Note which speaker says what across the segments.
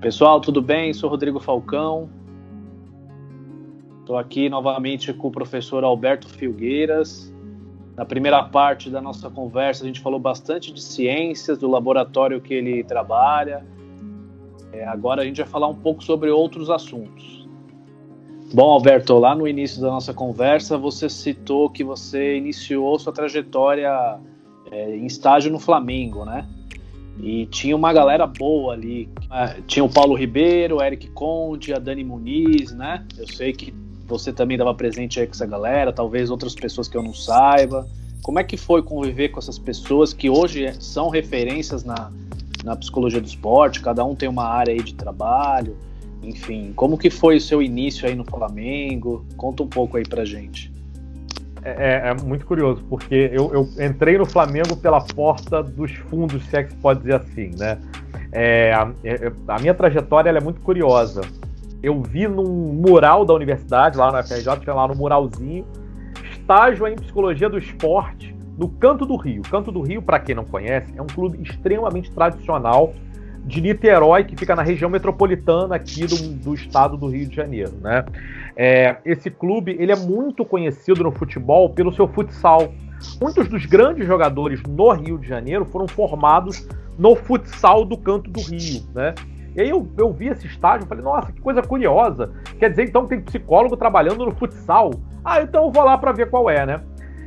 Speaker 1: Pessoal, tudo bem? Sou Rodrigo Falcão. Estou aqui novamente com o professor Alberto Filgueiras. Na primeira parte da nossa conversa, a gente falou bastante de ciências, do laboratório que ele trabalha. Agora a gente vai falar um pouco sobre outros assuntos. Bom, Alberto, lá no início da nossa conversa, você citou que você iniciou sua trajetória em estágio no Flamengo, né? E tinha uma galera boa ali. Tinha o Paulo Ribeiro, o Eric Conde, a Dani Muniz, né? Eu sei que você também estava presente aí com essa galera, talvez outras pessoas que eu não saiba. Como é que foi conviver com essas pessoas que hoje são referências na psicologia do esporte? Cada um tem uma área aí de trabalho. Enfim, como que foi o seu início aí no Flamengo? Conta um pouco aí pra gente.
Speaker 2: É muito curioso, porque eu entrei no Flamengo pela porta dos fundos, se é que se pode dizer assim, né? A minha trajetória ela é muito curiosa. Eu vi num mural da universidade, lá na FRJ, tinha lá no muralzinho, estágio em psicologia do esporte no Canto do Rio. Canto do Rio, para quem não conhece, é um clube extremamente tradicional de Niterói, que fica na região metropolitana aqui do estado do Rio de Janeiro, né? Esse clube ele é muito conhecido no futebol pelo seu futsal. Muitos dos grandes jogadores no Rio de Janeiro foram formados no futsal do Canto do Rio, né? E aí eu vi esse estágio e falei, nossa, que coisa curiosa. Quer dizer, então, tem psicólogo trabalhando no futsal? Então eu vou lá para ver qual é, né?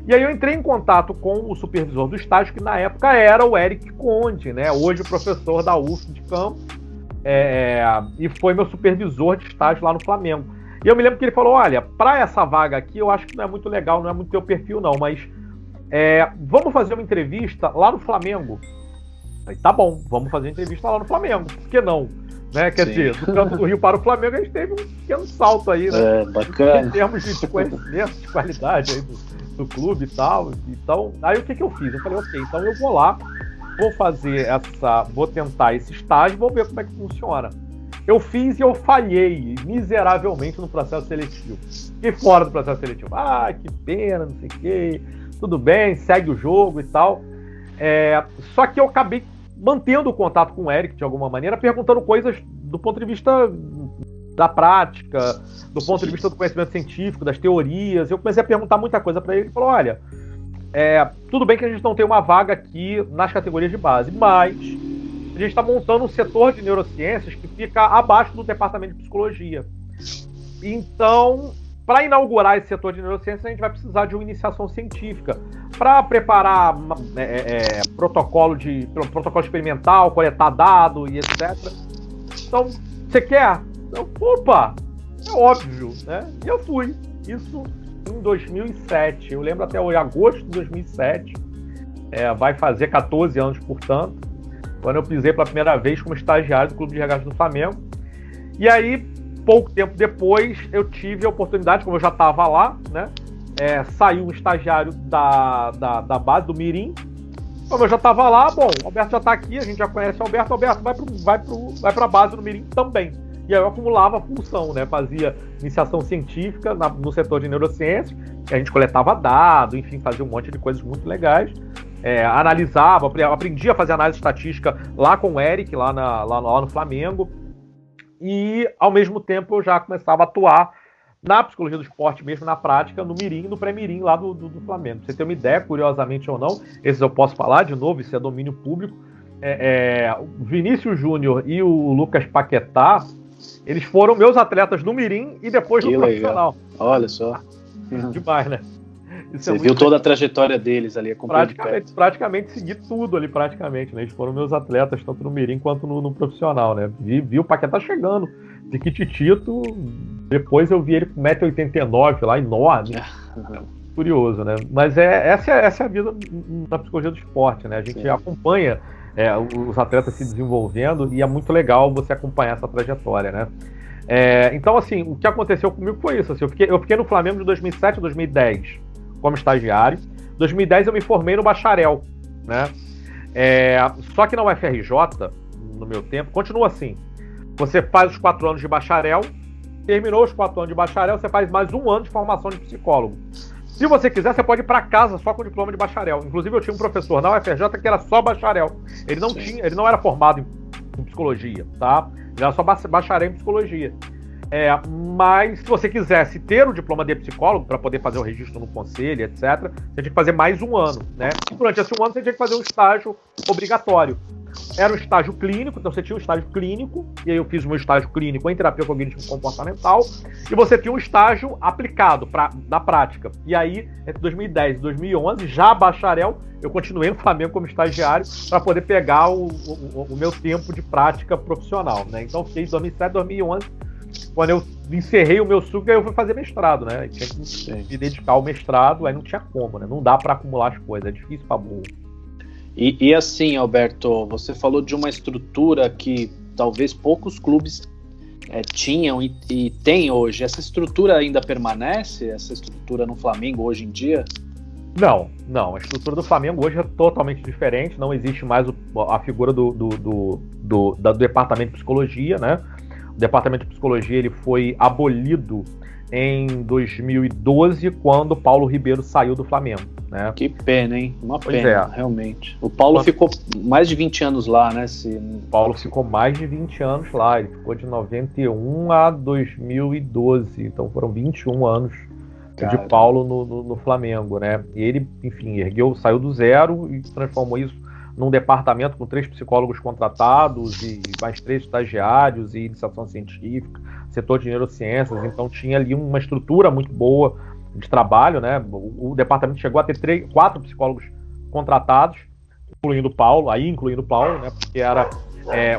Speaker 2: E aí eu entrei em contato com o supervisor do estágio, que na época era o Eric Conde, né? Hoje professor da UF de Campos, e foi meu supervisor de estágio lá no Flamengo. E eu me lembro que ele falou, olha, para essa vaga aqui eu acho que não é muito legal, não é muito teu perfil não, mas vamos fazer uma entrevista lá no Flamengo. Aí, tá bom, vamos fazer entrevista lá no Flamengo, por que não? Né? Quer dizer, do Campo do Rio para o Flamengo a gente teve um pequeno salto aí, né?
Speaker 1: Bacana.
Speaker 2: Em termos de conhecimento, de qualidade aí do clube e tal. Então, aí o que eu fiz? Eu falei, ok, então eu vou lá, vou tentar esse estágio, vou ver como é que funciona. Eu fiz e eu falhei miseravelmente no processo seletivo. Fiquei fora do processo seletivo. Que pena, não sei o quê. Tudo bem, segue o jogo e tal. Só que eu acabei mantendo o contato com o Eric, de alguma maneira, perguntando coisas do ponto de vista da prática, do ponto de vista do conhecimento científico, das teorias. Eu comecei a perguntar muita coisa para ele. Ele falou, olha, tudo bem que a gente não tem uma vaga aqui nas categorias de base, mas a gente está montando um setor de neurociências que fica abaixo do departamento de psicologia. Então, para inaugurar esse setor de neurociências, a gente vai precisar de uma iniciação científica para preparar protocolo experimental, coletar dado e etc. Então, você quer? Então, opa, é óbvio, né? E eu fui. Isso em 2007. Eu lembro até hoje, agosto de 2007. Vai fazer 14 anos, portanto, quando eu pisei pela primeira vez como estagiário do Clube de Regatas do Flamengo. E aí, pouco tempo depois, eu tive a oportunidade, como eu já estava lá, né? Saiu um estagiário da base, do Mirim. Como eu já estava lá, bom, o Alberto já está aqui, a gente já conhece o Alberto. Alberto, vai para a base do Mirim também. E aí eu acumulava a função, né? Fazia iniciação científica no setor de neurociência, a gente coletava dados, enfim, fazia um monte de coisas muito legais. Analisava, aprendi a fazer análise estatística lá com o Eric, lá no Flamengo. E, ao mesmo tempo, eu já começava a atuar na psicologia do esporte, mesmo na prática, no Mirim, no pré-Mirim lá do Flamengo. Pra você ter uma ideia, curiosamente ou não, esses eu posso falar de novo, isso é domínio público. O Vinícius Júnior e o Lucas Paquetá, eles foram meus atletas no Mirim e depois no profissional.
Speaker 1: Olha só.
Speaker 2: Demais, né?
Speaker 1: Isso você viu toda a trajetória deles ali,
Speaker 2: praticamente segui tudo ali, praticamente, né? Eles foram meus atletas, tanto no Mirim quanto no profissional, né? Vi o Paquetá chegando, Tiquititito, depois eu vi ele com 1,89 m lá, enorme. Curioso, né? Mas essa é a vida na psicologia do esporte, né? A gente acompanha os atletas se desenvolvendo e é muito legal você acompanhar essa trajetória, né? Então, assim, o que aconteceu comigo foi isso. Assim, eu fiquei no Flamengo de 2007 a 2010 como estagiário. Em 2010 eu me formei no bacharel, né? Só que na UFRJ, no meu tempo, continua assim. Você faz os 4 anos de bacharel, terminou os 4 anos de bacharel, você faz mais 1 ano de formação de psicólogo. Se você quiser, você pode ir para casa só com diploma de bacharel. Inclusive, eu tinha um professor na UFRJ que era só bacharel. Ele não era formado em psicologia, tá? Ele era só bacharel em psicologia. Mas se você quisesse ter o diploma de psicólogo para poder fazer o registro no conselho, etc., você tinha que fazer mais um ano, né? E durante esse um ano você tinha que fazer um estágio obrigatório. Era um estágio clínico, então você tinha um estágio clínico, e aí eu fiz o meu estágio clínico em terapia cognitivo-comportamental, e você tinha um estágio aplicado na prática. E aí, entre 2010 e 2011, já bacharel, eu continuei no Flamengo como estagiário para poder pegar o meu tempo de prática profissional, né? Então, eu fiquei em 2007, 2011, quando eu encerrei o meu suco, aí eu fui fazer mestrado, né? Eu tinha que me dedicar ao mestrado, aí não tinha como, né? Não dá para acumular as coisas, é difícil pra burro.
Speaker 1: E assim, Alberto, você falou de uma estrutura que talvez poucos clubes tinham e têm hoje. Essa estrutura ainda permanece? Essa estrutura no Flamengo hoje em dia?
Speaker 2: Não. A estrutura do Flamengo hoje é totalmente diferente. Não existe mais a figura do departamento de psicologia, né? O departamento de psicologia ele foi abolido em 2012, quando Paulo Ribeiro saiu do Flamengo, né?
Speaker 1: Que pena, hein? Uma pena, realmente. O Paulo ficou mais de 20 anos lá, né?
Speaker 2: O Paulo ficou mais de 20 anos lá. Ele ficou de 91 a 2012. Então foram 21 anos de Paulo no Flamengo, né? E ele, enfim, saiu do zero e transformou isso num departamento com 3 psicólogos contratados e mais 3 estagiários e iniciação científica, setor de neurociências. Então tinha ali uma estrutura muito boa de trabalho, né? O departamento chegou a ter 4 psicólogos contratados, incluindo o Paulo, né? Porque era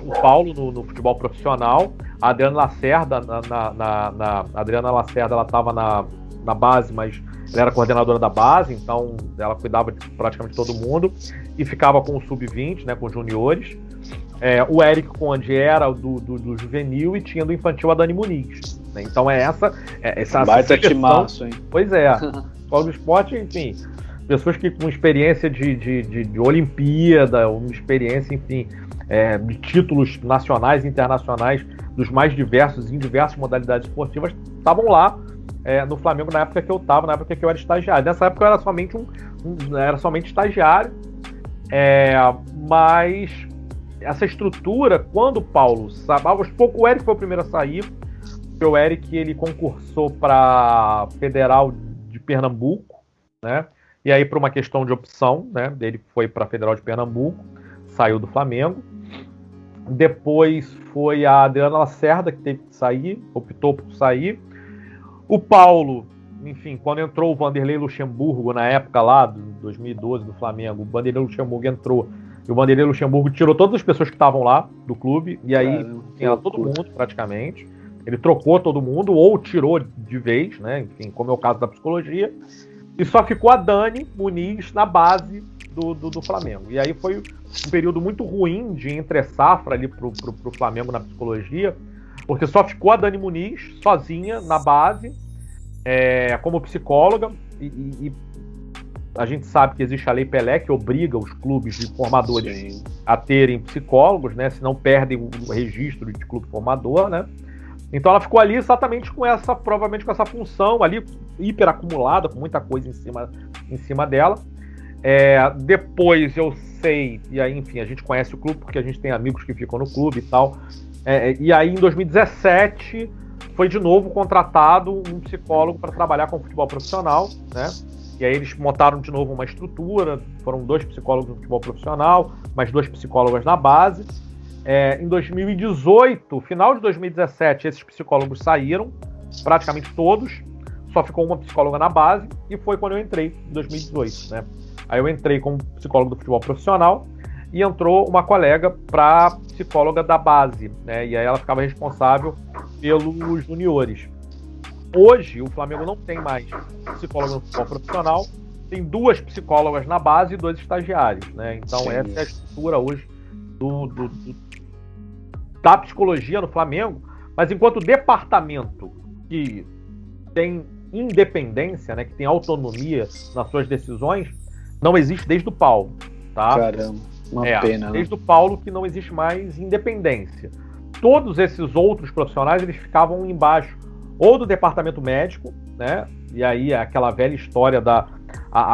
Speaker 2: o Paulo no futebol profissional, a Adriana Lacerda a Adriana Lacerda, ela estava na base, mas ela era coordenadora da base, então ela cuidava de praticamente todo mundo e ficava com o sub-20, né, com os juniores. O Eric Conde era do juvenil e tinha do infantil a Dani Muniz, né? Então essa
Speaker 1: baita timaço, hein?
Speaker 2: Pois é. Escola do esporte, enfim, pessoas que com experiência de Olimpíada, uma experiência, enfim, de títulos nacionais e internacionais dos mais diversos, em diversas modalidades esportivas, estavam lá no Flamengo na época que eu estava, na época que eu era estagiário. Nessa época eu era somente estagiário, mas essa estrutura, quando o Paulo saiu, aos poucos o Eric foi o primeiro a sair, porque o Eric ele concursou para Federal de Pernambuco, né? E aí, por uma questão de opção, né, ele foi para a Federal de Pernambuco, saiu do Flamengo. Depois foi a Adriana Lacerda que teve que sair, optou por sair. O Paulo, enfim, quando entrou o Vanderlei Luxemburgo, na época lá, de 2012, do Flamengo, o Vanderlei Luxemburgo entrou, e o Vanderlei Luxemburgo tirou todas as pessoas que estavam lá do clube, e aí tinha todo mundo, praticamente. Ele trocou todo mundo, ou tirou de vez, né? Enfim, como é o caso da psicologia. E só ficou a Dani Muniz na base do Flamengo. E aí foi um período muito ruim de entre-safra ali pro Flamengo na psicologia, porque só ficou a Dani Muniz sozinha na base, como psicóloga, e a gente sabe que existe a Lei Pelé, que obriga os clubes de formadores a terem psicólogos, né? Senão perdem o registro de clube formador, né? Então ela ficou ali exatamente provavelmente com essa função ali, hiper acumulada, com muita coisa em cima dela. Depois eu sei, e aí, enfim, a gente conhece o clube porque a gente tem amigos que ficam no clube e tal. E aí, em 2017, foi de novo contratado um psicólogo para trabalhar com futebol profissional, né? E aí eles montaram de novo uma estrutura, foram 2 psicólogos no futebol profissional, mais 2 psicólogas na base. Em 2018, final de 2017, esses psicólogos saíram, praticamente todos, só ficou uma psicóloga na base, e foi quando eu entrei, em 2018, né? Aí eu entrei como psicólogo do futebol profissional, e entrou uma colega para psicóloga da base, né? E aí ela ficava responsável pelos juniores. Hoje, o Flamengo não tem mais psicólogo no futebol profissional, tem 2 psicólogas na base e 2 estagiários, né? Então essa é a estrutura hoje da psicologia no Flamengo, mas enquanto departamento que tem independência, né, que tem autonomia nas suas decisões, não existe desde o Paulo, tá?
Speaker 1: Caramba, uma pena.
Speaker 2: Desde o Paulo que não existe mais independência. Todos esses outros profissionais, eles ficavam embaixo ou do departamento médico, né? E aí aquela velha história da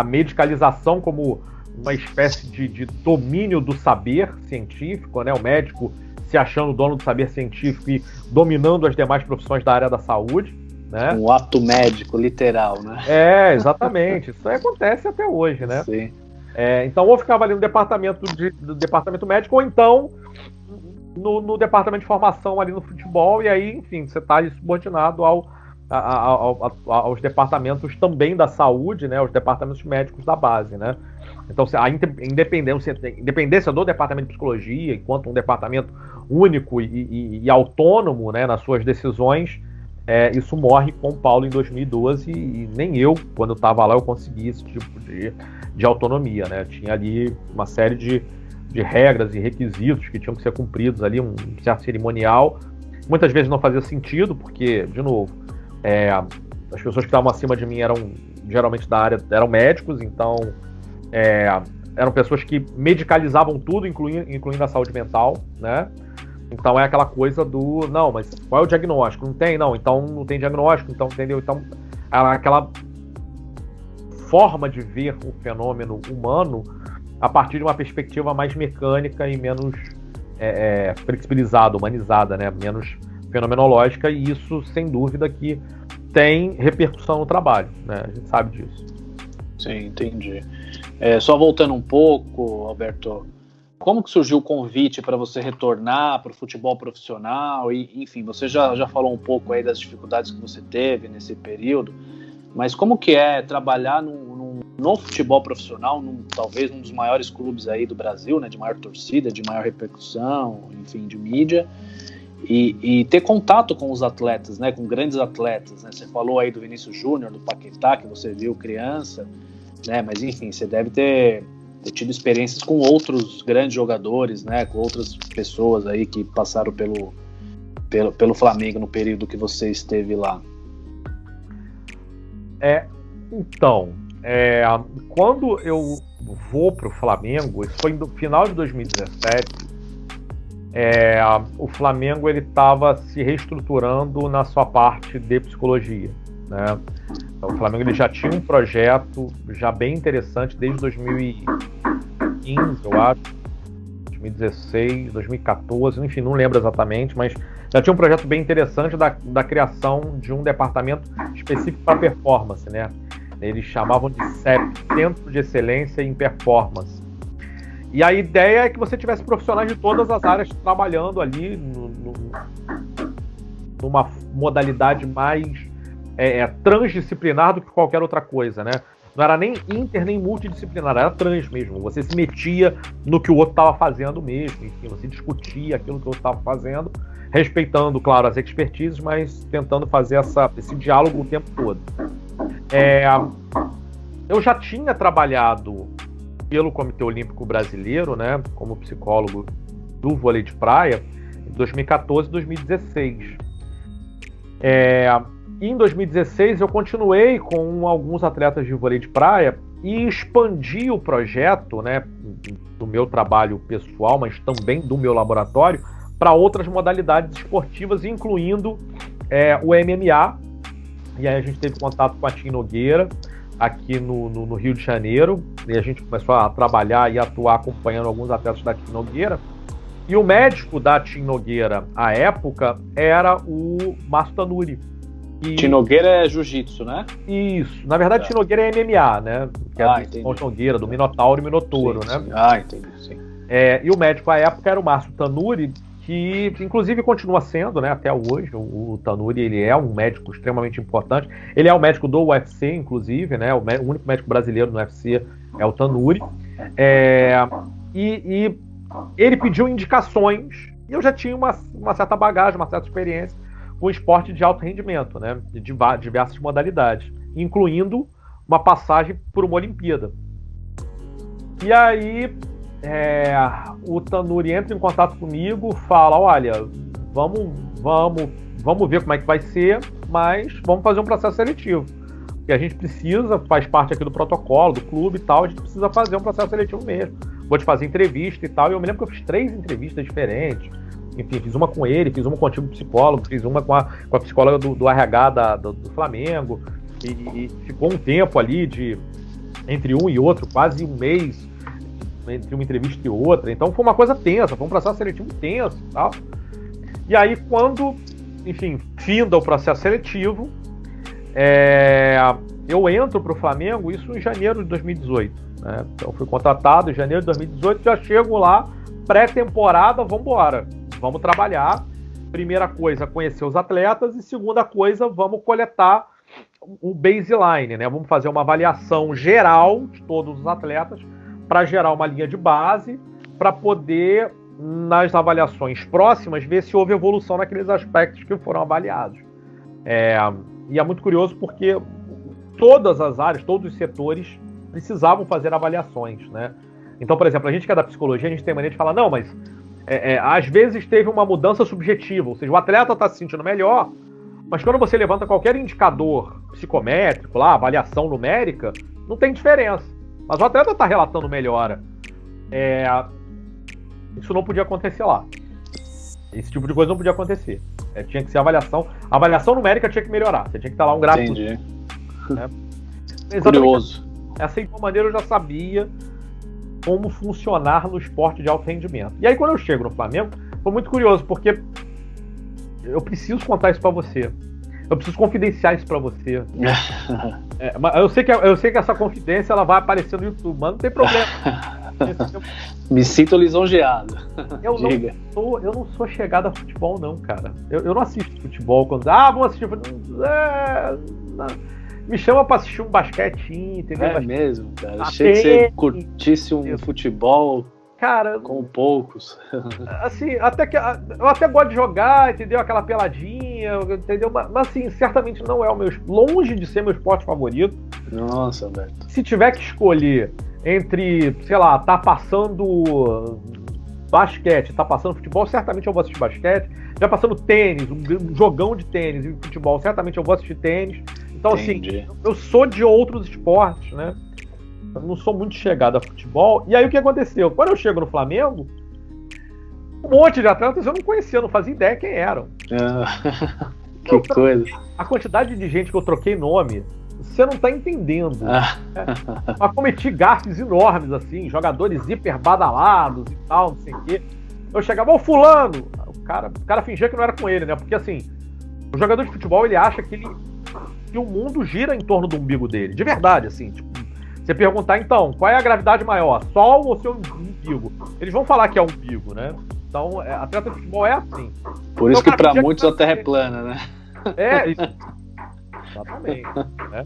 Speaker 2: medicalização como uma espécie de domínio do saber científico, né? O médico se achando dono do saber científico e dominando as demais profissões da área da saúde, né?
Speaker 1: Um ato médico, literal, né?
Speaker 2: Exatamente. Isso aí acontece até hoje, né?
Speaker 1: Sim.
Speaker 2: Então, ou ficava ali no departamento médico, ou então no departamento de formação ali no futebol, e aí, enfim, você está ali subordinado aos departamentos também da saúde, né? Os departamentos médicos da base, né? Então, a independência do departamento de psicologia, enquanto um departamento único e autônomo, né, nas suas decisões, isso morre com o Paulo em 2012, e nem eu, quando eu estava lá, eu consegui esse tipo de autonomia, né? Tinha ali uma série de regras e requisitos que tinham que ser cumpridos ali, um certo cerimonial. Muitas vezes não fazia sentido, porque, de novo, as pessoas que estavam acima de mim eram geralmente da área, eram médicos, então eram pessoas que medicalizavam tudo, incluindo a saúde mental, né? Então é aquela coisa do, não, mas qual é o diagnóstico? Não tem? Não, então não tem diagnóstico, então, entendeu? Então, aquela forma de ver o fenômeno humano a partir de uma perspectiva mais mecânica e menos flexibilizada, humanizada, né? Menos fenomenológica, e isso, sem dúvida, que tem repercussão no trabalho, né? A gente sabe disso.
Speaker 1: Sim, entendi. Só voltando um pouco, Alberto, como que surgiu o convite para você retornar para o futebol profissional? E, enfim, você já falou um pouco aí das dificuldades que você teve nesse período, mas como que é trabalhar no futebol profissional, talvez um dos maiores clubes aí do Brasil, né, de maior torcida, de maior repercussão, enfim, de mídia, e ter contato com os atletas, né, com grandes atletas, né? Você falou aí do Vinícius Júnior, do Paquetá, que você viu criança, né, mas enfim, você deve ter tido experiências com outros grandes jogadores, né, com outras pessoas aí que passaram pelo Flamengo no período que você esteve lá.
Speaker 2: Então, quando eu vou para o Flamengo, isso foi no final de 2017, o Flamengo estava se reestruturando na sua parte de psicologia, né? Então, o Flamengo ele já tinha um projeto já bem interessante desde 2015, eu acho, 2016, 2014, enfim, não lembro exatamente, mas já tinha um projeto bem interessante da criação de um departamento específico para performance, né? Eles chamavam de CEP, Centro de Excelência em Performance. E a ideia é que você tivesse profissionais de todas as áreas trabalhando ali numa modalidade mais transdisciplinar do que qualquer outra coisa, né? Não era nem inter, nem multidisciplinar, era trans mesmo. Você se metia no que o outro estava fazendo mesmo, enfim, você discutia aquilo que o outro estava fazendo, respeitando, claro, as expertises, mas tentando fazer esse diálogo o tempo todo. Eu já tinha trabalhado pelo Comitê Olímpico Brasileiro, né, como psicólogo do vôlei de praia, em 2014 e 2016. Em 2016 eu continuei com alguns atletas de vôlei de praia e expandi o projeto, né, do meu trabalho pessoal, mas também do meu laboratório, para outras modalidades esportivas, incluindo o MMA. E aí a gente teve contato com a Tim Nogueira, aqui no Rio de Janeiro, e a gente começou a trabalhar e atuar acompanhando alguns atletas da Tim Nogueira. E o médico da Tim Nogueira, à época, era o Márcio Tanuri.
Speaker 1: Tim Nogueira é jiu-jitsu, né?
Speaker 2: Isso. Na verdade, Tim Nogueira é MMA, né? Que é do Nogueira, do Minotauro e Minotouro, né?
Speaker 1: Sim. Entendi, sim.
Speaker 2: E o médico à época era o Márcio Tanuri, que inclusive continua sendo, né, até hoje. O Tanuri, ele é um médico extremamente importante. Ele é o médico do UFC, inclusive, né? O único médico brasileiro no UFC é o Tanuri. E ele pediu indicações, e eu já tinha uma certa bagagem, uma certa experiência com esporte de alto rendimento, né, de diversas modalidades, incluindo uma passagem por uma Olimpíada. E aí o Tanuri entra em contato comigo, fala, olha, vamos ver como é que vai ser, mas vamos fazer um processo seletivo. Porque a gente precisa, faz parte aqui do protocolo, do clube e tal, a gente precisa fazer um processo seletivo mesmo. Vou te fazer entrevista e tal, e eu me lembro que eu fiz 3 entrevistas diferentes. Enfim, fiz uma com ele, fiz uma com o antigo psicólogo, fiz uma com a psicóloga do RH do Flamengo, e ficou um tempo ali entre um e outro, quase um mês, entre uma entrevista e outra. Então foi uma coisa tensa, foi um processo seletivo tenso e tal. E aí quando, enfim, finda o processo seletivo, eu entro para o Flamengo, isso em janeiro de 2018. Né? Então fui contratado em janeiro de 2018, já chego lá, pré-temporada, vamos embora, vamos trabalhar. Primeira coisa, conhecer os atletas, e segunda coisa, vamos coletar o baseline, né? Vamos fazer uma avaliação geral de todos os atletas para gerar uma linha de base para poder, nas avaliações próximas, ver se houve evolução naqueles aspectos que foram avaliados. E é muito curioso porque todas as áreas, todos os setores precisavam fazer avaliações, né? Então, por exemplo, a gente que é da psicologia, a gente tem mania de falar, não, mas às vezes teve uma mudança subjetiva, ou seja, o atleta está se sentindo melhor, mas quando você levanta qualquer indicador psicométrico, lá, avaliação numérica, não tem diferença. Mas o atleta está relatando melhora. Isso não podia acontecer lá. Esse tipo de coisa não podia acontecer. Tinha que ser avaliação. A avaliação numérica tinha que melhorar. Você tinha que estar lá um gráfico.
Speaker 1: Entendi.
Speaker 2: Né?
Speaker 1: Curioso.
Speaker 2: Assim, de uma maneira, eu já sabia como funcionar no esporte de alto rendimento. E aí, quando eu chego no Flamengo, foi muito curioso, porque eu preciso contar isso pra você. Eu preciso confidenciar isso pra você. Mas eu sei que essa confidência ela vai aparecer no YouTube, mas não tem problema.
Speaker 1: Me sinto lisonjeado.
Speaker 2: Eu não sou chegado a futebol, não, cara. Eu não assisto futebol. Quando vamos assistir futebol. Me chama pra assistir um basquetinho, entendeu?
Speaker 1: Mesmo, cara. Achei que você curtisse um futebol, cara, com poucos.
Speaker 2: Assim, eu até gosto de jogar, entendeu? Aquela peladinha, entendeu? Mas assim, certamente não é longe de ser meu esporte favorito.
Speaker 1: Nossa, Alberto.
Speaker 2: Se tiver que escolher entre, sei lá, tá passando basquete, tá passando futebol, certamente eu vou assistir basquete. Já passando tênis, um jogão de tênis e futebol, certamente eu vou assistir tênis. Então,
Speaker 1: Entendi.
Speaker 2: assim, eu sou de outros esportes, né? Eu não sou muito chegado a futebol. E aí o que aconteceu? Quando eu chego no Flamengo, um monte de atletas eu não conhecia, não fazia ideia quem eram.
Speaker 1: Que coisa.
Speaker 2: A quantidade de gente que eu troquei nome, você não tá entendendo. Mas cometi gafes enormes, assim, jogadores hiper badalados e tal, não sei o quê. Eu chegava, fulano! O cara fingia que não era com ele, né? Porque assim, o jogador de futebol, ele acha que o mundo gira em torno do umbigo dele. De verdade, assim, tipo, você perguntar, então, qual é a gravidade maior? Sol ou seu umbigo? Eles vão falar que é umbigo, né? Então, atleta de futebol é assim.
Speaker 1: Por isso que pra muitos a Terra é plana, né?
Speaker 2: Exatamente. Né?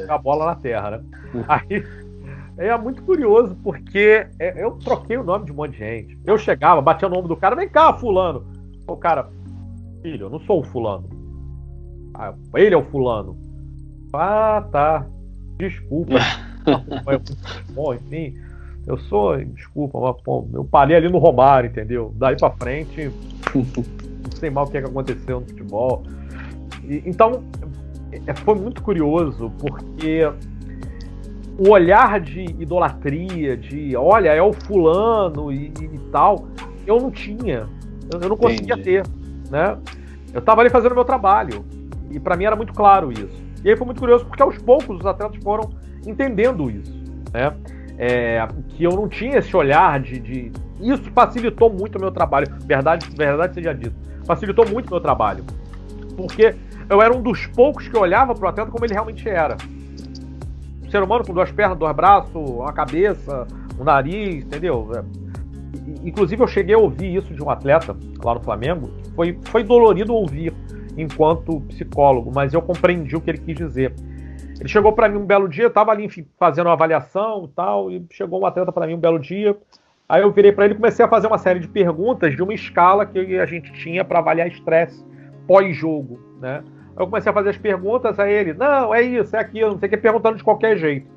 Speaker 2: A bola na Terra, né? Aí é muito curioso, porque eu troquei o nome de um monte de gente. Eu chegava, batia o nome do cara, vem cá, fulano. O cara, filho, eu não sou o fulano. Ele é o fulano. Tá. Desculpa. Bom, enfim, eu sou. Desculpa, mas pô, eu parei ali no Romário, entendeu? Daí pra frente, não sei mal o que aconteceu no futebol. Então, foi muito curioso, porque o olhar de idolatria, de olha, é o fulano e tal, eu não tinha. Eu não conseguia ter, né? Eu tava ali fazendo o meu trabalho. E pra mim era muito claro isso. E aí foi muito curioso porque aos poucos os atletas foram entendendo isso, né? Que eu não tinha esse olhar de... Isso facilitou muito o meu trabalho. Verdade seja dito. Facilitou muito o meu trabalho. Porque eu era um dos poucos que olhava pro atleta como ele realmente era. Um ser humano com 2 pernas, 2 braços, uma cabeça, um nariz, entendeu? Inclusive eu cheguei a ouvir isso de um atleta lá no Flamengo. Foi dolorido ouvir enquanto psicólogo, mas eu compreendi o que ele quis dizer. Ele chegou para mim um belo dia, eu estava ali, enfim, fazendo uma avaliação e tal, e chegou um atleta para mim um belo dia, aí eu virei para ele e comecei a fazer uma série de perguntas de uma escala que a gente tinha para avaliar estresse pós-jogo, né? Aí eu comecei a fazer as perguntas a ele, não, é isso, é aquilo, não sei o que, perguntando de qualquer jeito.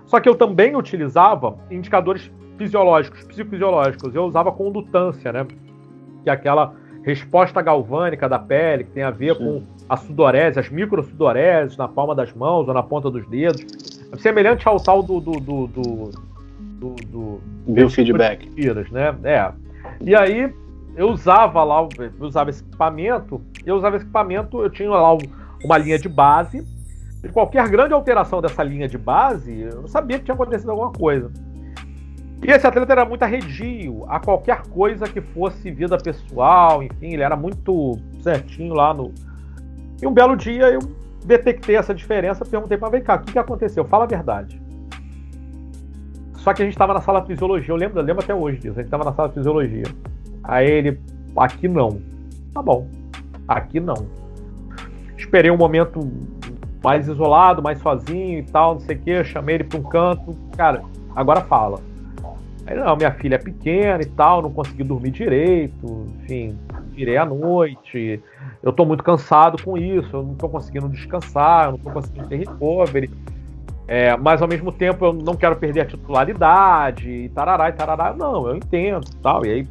Speaker 2: Só que eu também utilizava indicadores fisiológicos, psicofisiológicos, eu usava condutância, né? Que é aquela resposta galvânica da pele, que tem a ver com a sudorese, as microsudoreses na palma das mãos ou na ponta dos dedos, semelhante ao tal do
Speaker 1: biofeedback,
Speaker 2: né? E aí eu usava esse equipamento, eu tinha lá uma linha de base, e qualquer grande alteração dessa linha de base, eu sabia que tinha acontecido alguma coisa. E esse atleta era muito arredio a qualquer coisa que fosse vida pessoal, enfim, ele era muito certinho lá no... E um belo dia eu detectei essa diferença, perguntei para vem cá, o que aconteceu? Fala a verdade. Só que a gente estava na sala de fisiologia, eu lembro até hoje disso, a gente estava na sala de fisiologia. Aí ele, aqui não. Tá bom, aqui não. Esperei um momento mais isolado, mais sozinho e tal, não sei o que, chamei ele para um canto, cara, agora fala. Aí, não, minha filha é pequena e tal, não consegui dormir direito, enfim, virei à noite, eu tô muito cansado com isso, eu não tô conseguindo descansar, eu não tô conseguindo ter recovery, mas ao mesmo tempo eu não quero perder a titularidade, e tarará, não, eu entendo e tal, e aí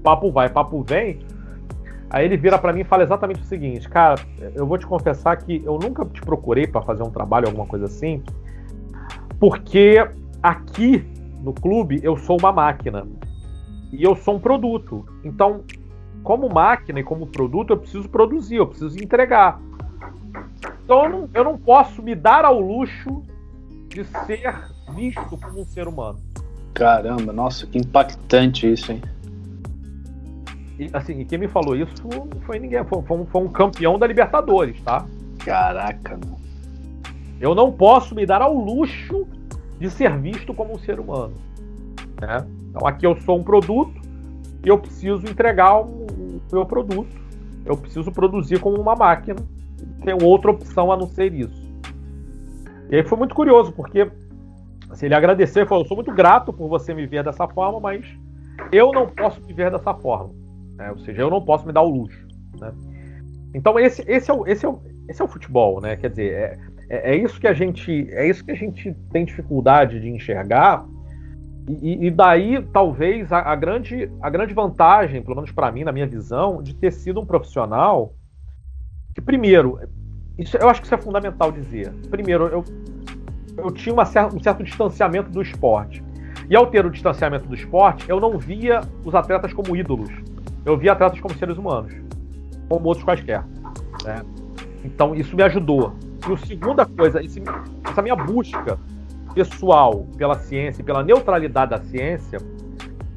Speaker 2: papo vai, papo vem, aí ele vira pra mim e fala exatamente o seguinte, cara, eu vou te confessar que eu nunca te procurei pra fazer um trabalho, alguma coisa assim, porque aqui no clube eu sou uma máquina e eu sou um produto. Então, como máquina e como produto, eu preciso produzir, eu preciso entregar. Então, eu não posso me dar ao luxo de ser visto como um ser humano.
Speaker 1: Caramba, nossa, que impactante isso, hein?
Speaker 2: E, assim, e quem me falou isso não foi ninguém, foi um campeão da Libertadores, tá?
Speaker 1: Caraca, mano.
Speaker 2: Eu não posso me dar ao luxo de ser visto como um ser humano, né? Então aqui eu sou um produto e eu preciso entregar o meu produto, eu preciso produzir como uma máquina, não tenho outra opção a não ser isso. E aí foi muito curioso, porque assim, ele agradeceu e falou, eu sou muito grato por você me ver dessa forma, mas eu não posso me ver dessa forma, né? Ou seja, eu não posso me dar o luxo, né? Então esse é o futebol, né? Quer dizer, é isso que a gente tem dificuldade de enxergar, e daí talvez a grande vantagem, pelo menos para mim, na minha visão, de ter sido um profissional que, primeiro, eu acho que isso é fundamental dizer, primeiro, eu tinha um certo distanciamento do esporte, e ao ter o distanciamento do esporte, eu não via os atletas como ídolos, eu via atletas como seres humanos, como outros quaisquer, né? Então isso me ajudou. E a segunda coisa, essa minha busca pessoal pela ciência e pela neutralidade da ciência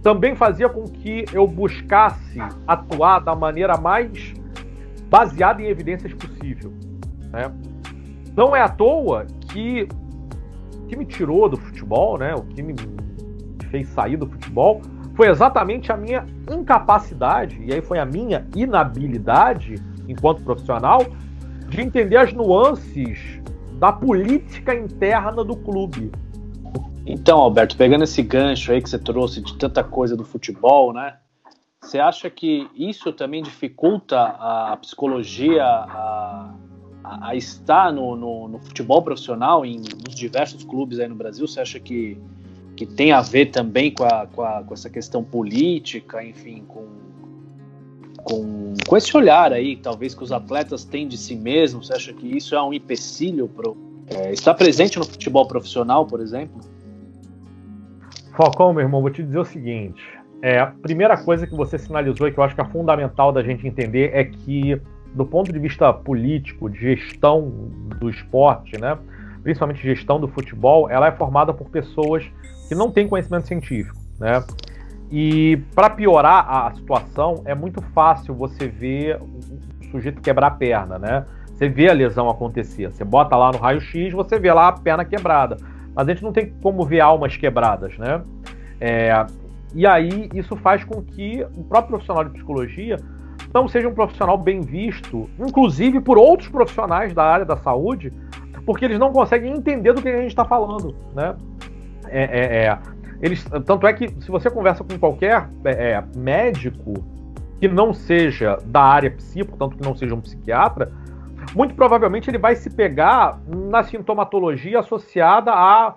Speaker 2: também fazia com que eu buscasse atuar da maneira mais baseada em evidências possível, né? Não é à toa que o que me tirou do futebol, né, o que me fez sair do futebol foi exatamente a minha incapacidade, e aí foi a minha inabilidade enquanto profissional de entender as nuances da política interna do clube.
Speaker 1: Então, Alberto, pegando esse gancho aí que você trouxe de tanta coisa do futebol, né? Você acha que isso também dificulta a psicologia a estar no futebol profissional, nos diversos clubes aí no Brasil? Você acha que tem a ver também com essa questão política, enfim, com esse olhar aí, talvez, que os atletas têm de si mesmos? Você acha que isso é um empecilho para estar presente no futebol profissional, por exemplo?
Speaker 2: Falcão, meu irmão, vou te dizer o seguinte, a primeira coisa que você sinalizou e que eu acho que é fundamental da gente entender é que, do ponto de vista político, de gestão do esporte, né, principalmente gestão do futebol, ela é formada por pessoas que não têm conhecimento científico, né? E para piorar a situação, é muito fácil você ver o sujeito quebrar a perna, né? Você vê a lesão acontecer, você bota lá no raio-x, você vê lá a perna quebrada. Mas a gente não tem como ver almas quebradas, né? E aí isso faz com que o próprio profissional de psicologia não seja um profissional bem visto, inclusive por outros profissionais da área da saúde, porque eles não conseguem entender do que a gente está falando, né? Tanto é que, se você conversa com qualquer médico que não seja da área psi, portanto que não seja um psiquiatra, muito provavelmente ele vai se pegar na sintomatologia associada à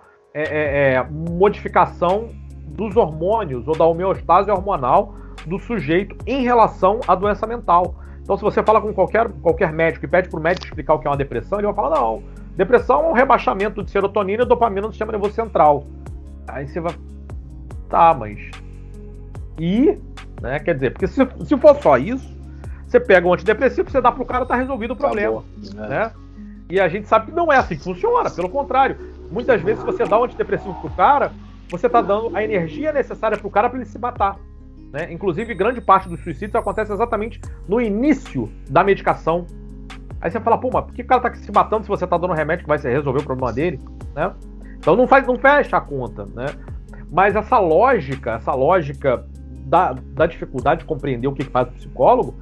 Speaker 2: modificação dos hormônios ou da homeostase hormonal do sujeito em relação à doença mental. Então, se você fala com qualquer médico e pede para o médico explicar o que é uma depressão, ele vai falar, não, depressão é um rebaixamento de serotonina e dopamina no sistema nervoso central. Aí você vai... Tá, mas... E, né, quer dizer, porque se for só isso, você pega um antidepressivo, você dá pro cara, tá resolvido o problema, né? E a gente sabe que não é assim que funciona, pelo contrário. Muitas vezes, se você dá um antidepressivo pro cara, você está dando a energia necessária para o cara para ele se matar. Né? Inclusive, grande parte dos suicídios acontece exatamente no início da medicação. Aí você fala, pô, mas por que o cara tá se matando se você tá dando remédio que vai resolver o problema dele? Né? Então não fecha a conta. Né? Mas essa lógica da dificuldade de compreender o que faz o psicólogo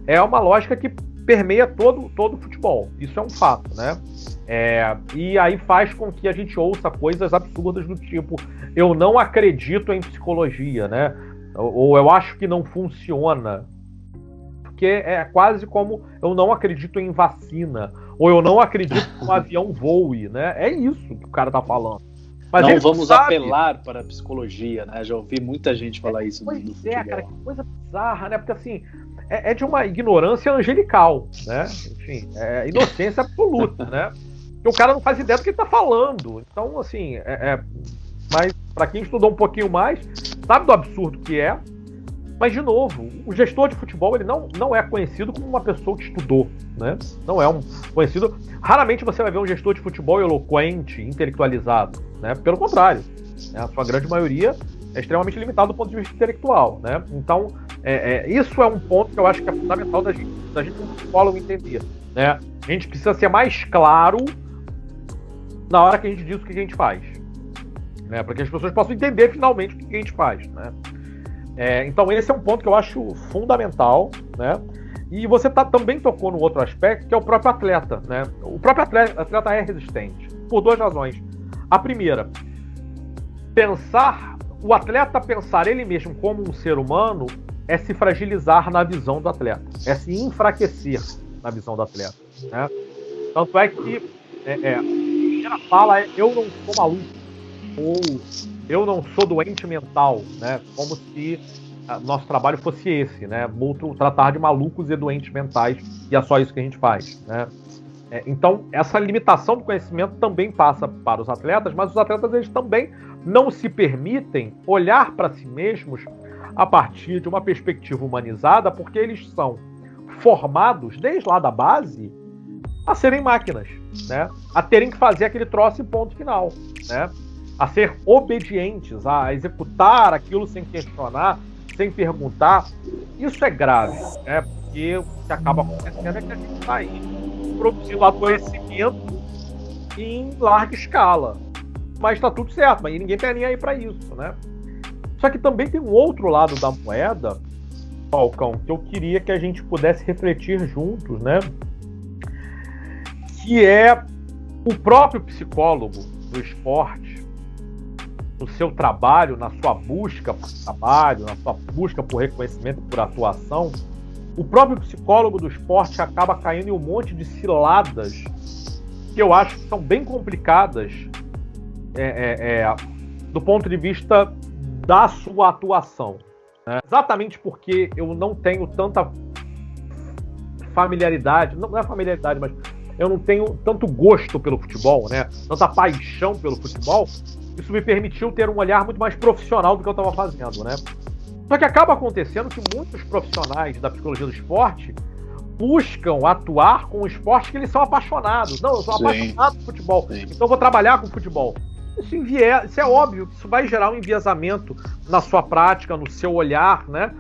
Speaker 2: é uma lógica que permeia todo o futebol. Isso é um fato, né? E aí faz com que a gente ouça coisas absurdas do tipo, eu não acredito em psicologia, né? Ou eu acho que não funciona. Porque é quase como eu não acredito em vacina, ou eu não acredito que um avião voe, né? É isso que o cara tá falando.
Speaker 1: Mas não vamos apelar para a psicologia, né? Já ouvi muita gente falar isso no futebol.
Speaker 2: Cara, que coisa bizarra, né? Porque assim, é de uma ignorância angelical, né? Enfim, é inocência absoluta, né? Porque o cara não faz ideia do que ele tá falando. Então, assim, mas para quem estudou um pouquinho mais, sabe do absurdo que é. Mas, de novo, o gestor de futebol ele não é conhecido como uma pessoa que estudou, né? Não é um conhecido... Raramente você vai ver um gestor de futebol eloquente, intelectualizado, né? Pelo contrário, né? A sua grande maioria é extremamente limitado do ponto de vista intelectual, né? Então, isso é um ponto que eu acho que é fundamental da gente como psicólogo entender, né? A gente precisa ser mais claro na hora que a gente diz o que a gente faz, né? Para que as pessoas possam entender finalmente o que a gente faz, né? Então esse é um ponto que eu acho fundamental, né? E você também tocou no outro aspecto, que é o próprio atleta, né? O próprio atleta é resistente, por duas razões. A primeira, o atleta pensar ele mesmo como um ser humano é se fragilizar na visão do atleta, é se enfraquecer na visão do atleta, né? Tanto é que a primeira fala é eu não sou maluco, ou eu não sou doente mental, né? Como se nosso trabalho fosse esse, né? Tratar de malucos e doentes mentais, e é só isso que a gente faz, né? Então, essa limitação do conhecimento também passa para os atletas, mas os atletas eles também não se permitem olhar para si mesmos a partir de uma perspectiva humanizada, porque eles são formados, desde lá da base, a serem máquinas, né? A terem que fazer aquele troço e ponto final, né? A ser obedientes, a executar aquilo sem questionar, sem perguntar. Isso é grave, né? Porque o que acaba acontecendo é que a gente está aí produzindo adoecimento em larga escala. Mas está tudo certo, mas ninguém tem nem aí para isso, né? Só que também tem um outro lado da moeda, Falcão, que eu queria que a gente pudesse refletir juntos, né? Que é o próprio psicólogo do esporte, no seu trabalho, na sua busca por trabalho, na sua busca por reconhecimento, por atuação, o próprio psicólogo do esporte acaba caindo em um monte de ciladas que eu acho que são bem complicadas do ponto de vista da sua atuação, né? Exatamente porque eu não tenho tanta familiaridade, não é familiaridade, mas eu não tenho tanto gosto pelo futebol, né? Tanta paixão pelo futebol. Isso me permitiu ter um olhar muito mais profissional do que eu estava fazendo, né? Só que acaba acontecendo que muitos profissionais da psicologia do esporte buscam atuar com o esporte que eles são apaixonados. Não, eu sou apaixonado por futebol, então eu vou trabalhar com futebol. Isso é óbvio que isso vai gerar um enviesamento na sua prática, no seu olhar, né?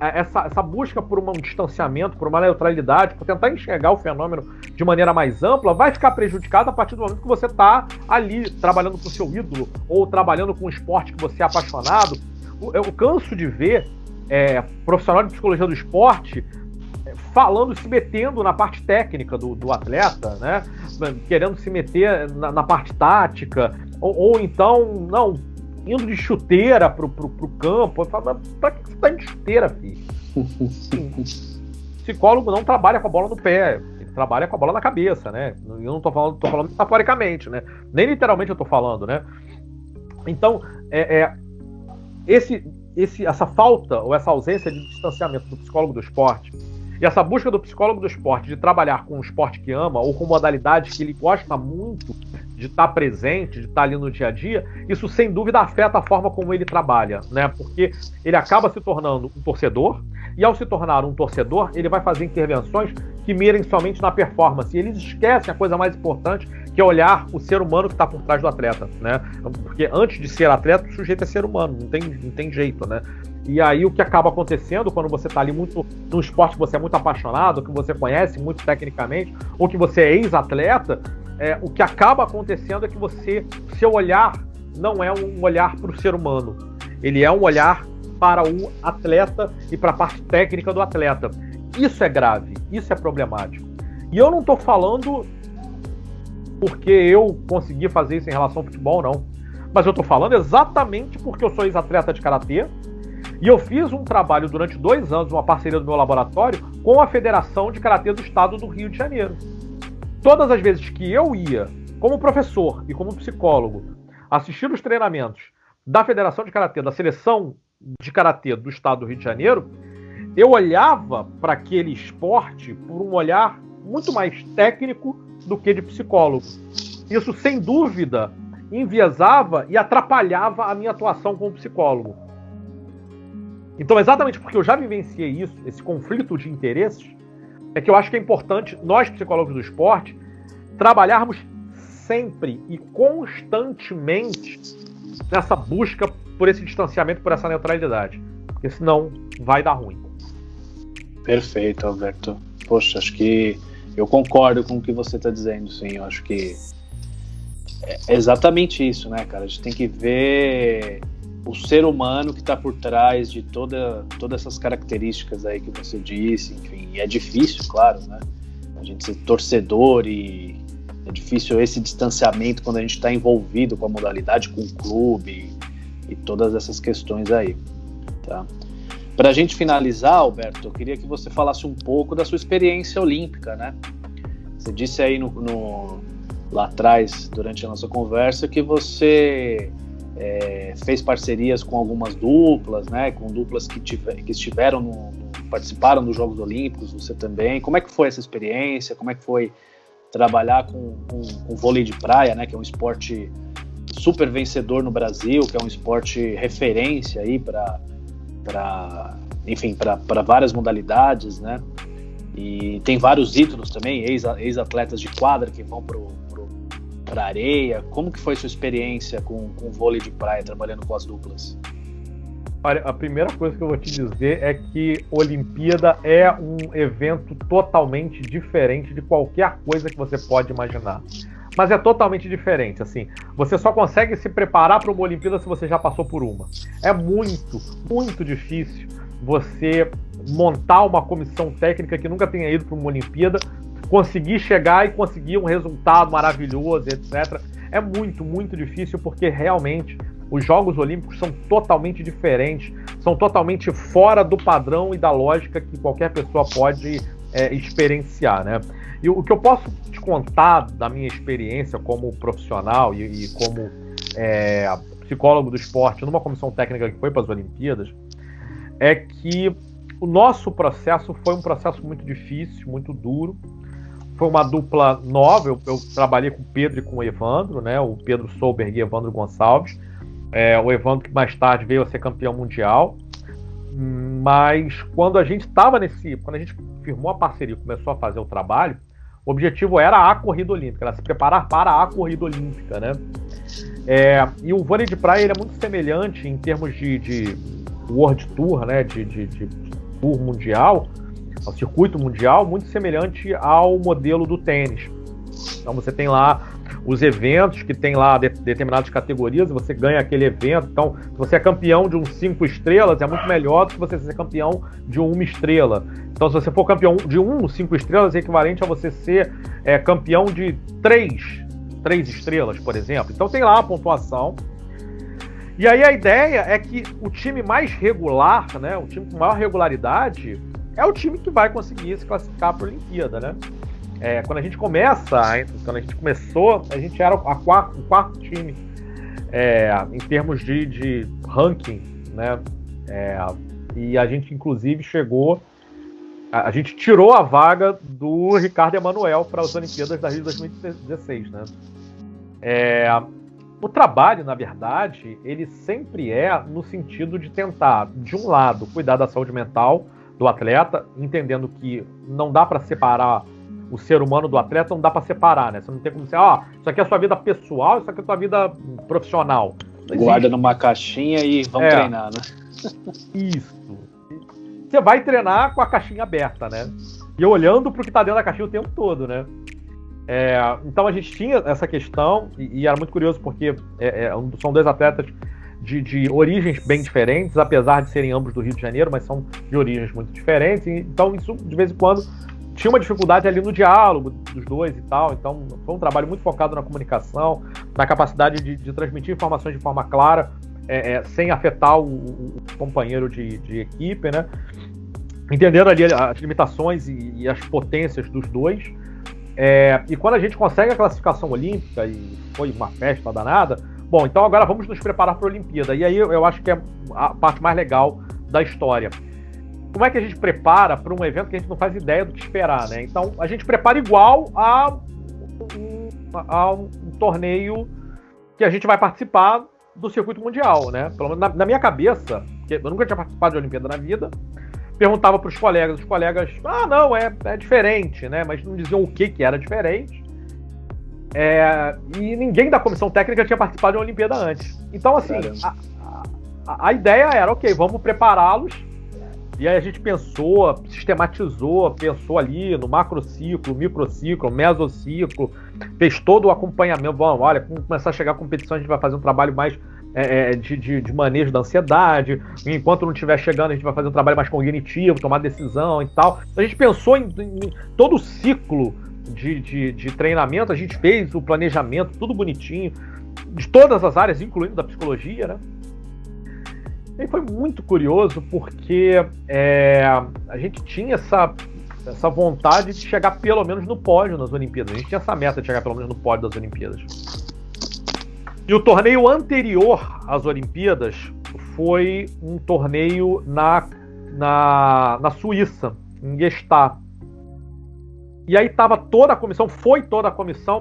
Speaker 2: Essa busca por um distanciamento, por uma neutralidade, por tentar enxergar o fenômeno de maneira mais ampla, vai ficar prejudicada a partir do momento que você está ali trabalhando com o seu ídolo ou trabalhando com um esporte que você é apaixonado. Eu canso de ver profissional de psicologia do esporte falando, se metendo na parte técnica do atleta, né? Querendo se meter na parte tática, ou então, não, indo de chuteira pro campo. Eu falo, mas pra que você tá indo de chuteira, filho? Psicólogo não trabalha com a bola no pé, ele trabalha com a bola na cabeça, né? Eu não tô falando metaforicamente, né? Nem literalmente eu tô falando, né? Então, essa falta ou essa ausência de distanciamento do psicólogo do esporte e essa busca do psicólogo do esporte de trabalhar com o esporte que ama ou com modalidades que ele gosta muito de estar presente, de estar ali no dia a dia, isso sem dúvida afeta a forma como ele trabalha, né? Porque ele acaba se tornando um torcedor, e ao se tornar um torcedor, ele vai fazer intervenções que mirem somente na performance. E eles esquecem a coisa mais importante, que é olhar o ser humano que está por trás do atleta, né? Porque antes de ser atleta, o sujeito é ser humano, não tem jeito, né? E aí o que acaba acontecendo quando você está ali muito num esporte que você é muito apaixonado, que você conhece muito tecnicamente, ou que você é ex-atleta, o que acaba acontecendo é que seu olhar não é um olhar para o ser humano. Ele é um olhar para o atleta e para a parte técnica do atleta. Isso é grave, isso é problemático. E eu não estou falando porque eu consegui fazer isso em relação ao futebol, não. Mas eu estou falando exatamente porque eu sou ex-atleta de karatê e eu fiz um trabalho durante 2 anos, uma parceria do meu laboratório, com a Federação de Karatê do Estado do Rio de Janeiro. Todas as vezes que eu ia, como professor e como psicólogo, assistir os treinamentos da Federação de Karatê, da Seleção de Karatê do Estado do Rio de Janeiro, eu olhava para aquele esporte por um olhar muito mais técnico do que de psicólogo. Isso, sem dúvida, enviesava e atrapalhava a minha atuação como psicólogo. Então, exatamente porque eu já vivenciei isso, esse conflito de interesses, é que eu acho que é importante, nós, psicólogos do esporte, trabalharmos sempre e constantemente nessa busca por esse distanciamento, por essa neutralidade. Porque senão vai dar ruim.
Speaker 1: Perfeito, Alberto. Poxa, acho que eu concordo com o que você está dizendo, sim. Eu acho que é exatamente isso, né, cara? A gente tem que ver o ser humano que está por trás de todas essas características aí que você disse, enfim. E é difícil, claro, né? A gente ser torcedor e é difícil esse distanciamento quando a gente está envolvido com a modalidade, com o clube e todas essas questões aí, tá? Para a gente finalizar, Alberto, eu queria que você falasse um pouco da sua experiência olímpica, né? Você disse aí lá atrás, durante a nossa conversa, que você fez parcerias com algumas duplas, né? Com duplas que estiveram participaram dos Jogos Olímpicos, você também. Como é que foi essa experiência? Como é que foi trabalhar com vôlei de praia, né? Que é um esporte super vencedor no Brasil, que é um esporte referência aí para várias modalidades, né? E tem vários ídolos também, ex-atletas de quadra que vão para areia. Como que foi sua experiência com vôlei de praia, trabalhando com as duplas?
Speaker 2: Olha, a primeira coisa que eu vou te dizer é que Olimpíada é um evento totalmente diferente de qualquer coisa que você pode imaginar. Mas é totalmente diferente, assim. Você só consegue se preparar para uma Olimpíada se você já passou por uma. É muito, muito difícil você montar uma comissão técnica que nunca tenha ido para uma Olimpíada, conseguir chegar e conseguir um resultado maravilhoso, etc. É muito, muito difícil porque realmente os Jogos Olímpicos são totalmente diferentes, são totalmente fora do padrão e da lógica que qualquer pessoa pode experienciar, né? E o que eu posso te contar da minha experiência como profissional e como psicólogo do esporte numa comissão técnica que foi para as Olimpíadas é que o nosso processo foi um processo muito difícil, muito duro. Foi uma dupla nova, eu trabalhei com o Pedro e com o Evandro, né? O Pedro Solberg e o Evandro Gonçalves. O Evandro que mais tarde veio a ser campeão mundial. Mas quando a gente firmou a parceria e começou a fazer o trabalho, o objetivo era a corrida olímpica, era se preparar para a corrida olímpica, né? E o vôlei de praia ele é muito semelhante em termos de World Tour, né? De tour mundial, ao circuito mundial, muito semelhante ao modelo do tênis. Então você tem lá os eventos que tem lá determinadas categorias, você ganha aquele evento. Então, se você é campeão de um 5 estrelas, é muito melhor do que você ser campeão de um 1 estrela. Então, se você for campeão de 5 estrelas, é equivalente a você ser campeão de 3 estrelas, por exemplo. Então, tem lá a pontuação. E aí a ideia é que o time mais regular, né, o time com maior regularidade, é o time que vai conseguir se classificar para a Olimpíada, né? Quando a gente começou, a gente era o quarto time em termos de ranking, né? E a gente, inclusive, a gente tirou a vaga do Ricardo Emanuel para as Olimpíadas da Rio de 2016, né? O trabalho, na verdade, ele sempre no sentido de tentar, de um lado, cuidar da saúde mental do atleta, entendendo que não dá para separar o ser humano do atleta, não dá para separar, né? Você não tem como dizer, isso aqui é a sua vida pessoal, isso aqui é a sua vida profissional.
Speaker 1: Guarda numa caixinha e vamos treinar, né?
Speaker 2: Isso. Você vai treinar com a caixinha aberta, né? E olhando pro que tá dentro da caixinha o tempo todo, né? Então a gente tinha essa questão, e era muito curioso porque são dois atletas de origens bem diferentes, apesar de serem ambos do Rio de Janeiro, mas são de origens muito diferentes, então isso de vez em quando tinha uma dificuldade ali no diálogo dos dois e tal. Então foi um trabalho muito focado na comunicação, na capacidade de transmitir informações de forma clara, sem afetar o companheiro de equipe, né? Entendendo ali as limitações e as potências dos dois. E quando a gente consegue a classificação olímpica, e foi uma festa danada, bom, então agora vamos nos preparar para a Olimpíada. E aí eu acho que é a parte mais legal da história. Como é que a gente prepara para um evento que a gente não faz ideia do que esperar, né? Então a gente prepara igual a um torneio que a gente vai participar do circuito mundial, né? Pelo menos na minha cabeça, porque eu nunca tinha participado de Olimpíada na vida, perguntava para os colegas, não, é diferente, né? Mas não diziam o que era diferente. E ninguém da comissão técnica tinha participado de uma Olimpíada antes. Então, assim, a ideia era, ok, vamos prepará-los. E aí a gente pensou, sistematizou, pensou ali no macrociclo, microciclo, mesociclo, fez todo o acompanhamento. Vamos, olha, quando começar a chegar a competição, a gente vai fazer um trabalho mais de manejo da ansiedade. Enquanto não estiver chegando, a gente vai fazer um trabalho mais cognitivo, tomar decisão e tal. A gente pensou em todo o ciclo de treinamento, a gente fez o planejamento, tudo bonitinho, de todas as áreas, incluindo da psicologia, né? E foi muito curioso porque a gente tinha essa vontade de chegar pelo menos no pódio nas Olimpíadas. A gente tinha essa meta de chegar pelo menos no pódio das Olimpíadas. E o torneio anterior às Olimpíadas foi um torneio na Suíça, em Gstaad. E aí foi toda a comissão,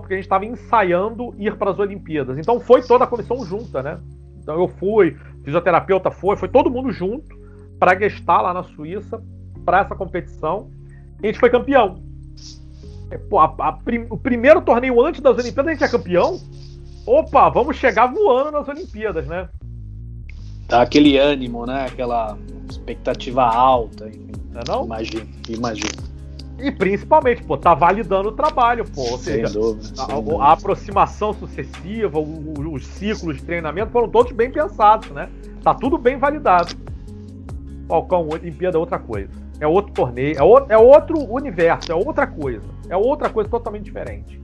Speaker 2: porque a gente estava ensaiando ir para as Olimpíadas. Então foi toda a comissão junta, né? Então eu fui, fisioterapeuta foi todo mundo junto para Gstaad lá na Suíça, para essa competição. E a gente foi campeão. O primeiro torneio antes das Olimpíadas a gente é campeão. Opa, vamos chegar voando nas Olimpíadas, né?
Speaker 1: Tá aquele ânimo, né? Aquela expectativa alta, enfim.
Speaker 2: Não?
Speaker 1: Imagino.
Speaker 2: E principalmente, tá validando o trabalho, ou seja, a aproximação sucessiva, os ciclos de treinamento foram todos bem pensados, né? Tá tudo bem validado. Falcão, Olimpíada é outra coisa. É outro torneio, é outro universo, é outra coisa. É outra coisa totalmente diferente.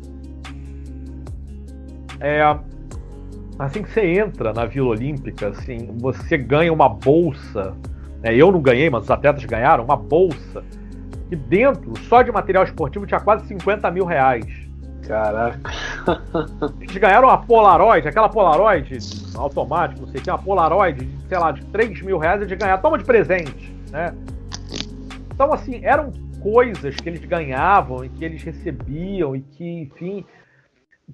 Speaker 2: Assim que você entra na Vila Olímpica, assim, você ganha uma bolsa. Eu não ganhei, mas os atletas ganharam uma bolsa. E dentro, só de material esportivo, tinha quase 50 mil reais.
Speaker 1: Caraca.
Speaker 2: Eles ganharam uma Polaroid, aquela Polaroid automática, não sei o que, uma Polaroid, sei lá, de 3 mil reais de ganhar. Toma de presente, né? Então, assim, eram coisas que eles ganhavam e que eles recebiam e que, enfim,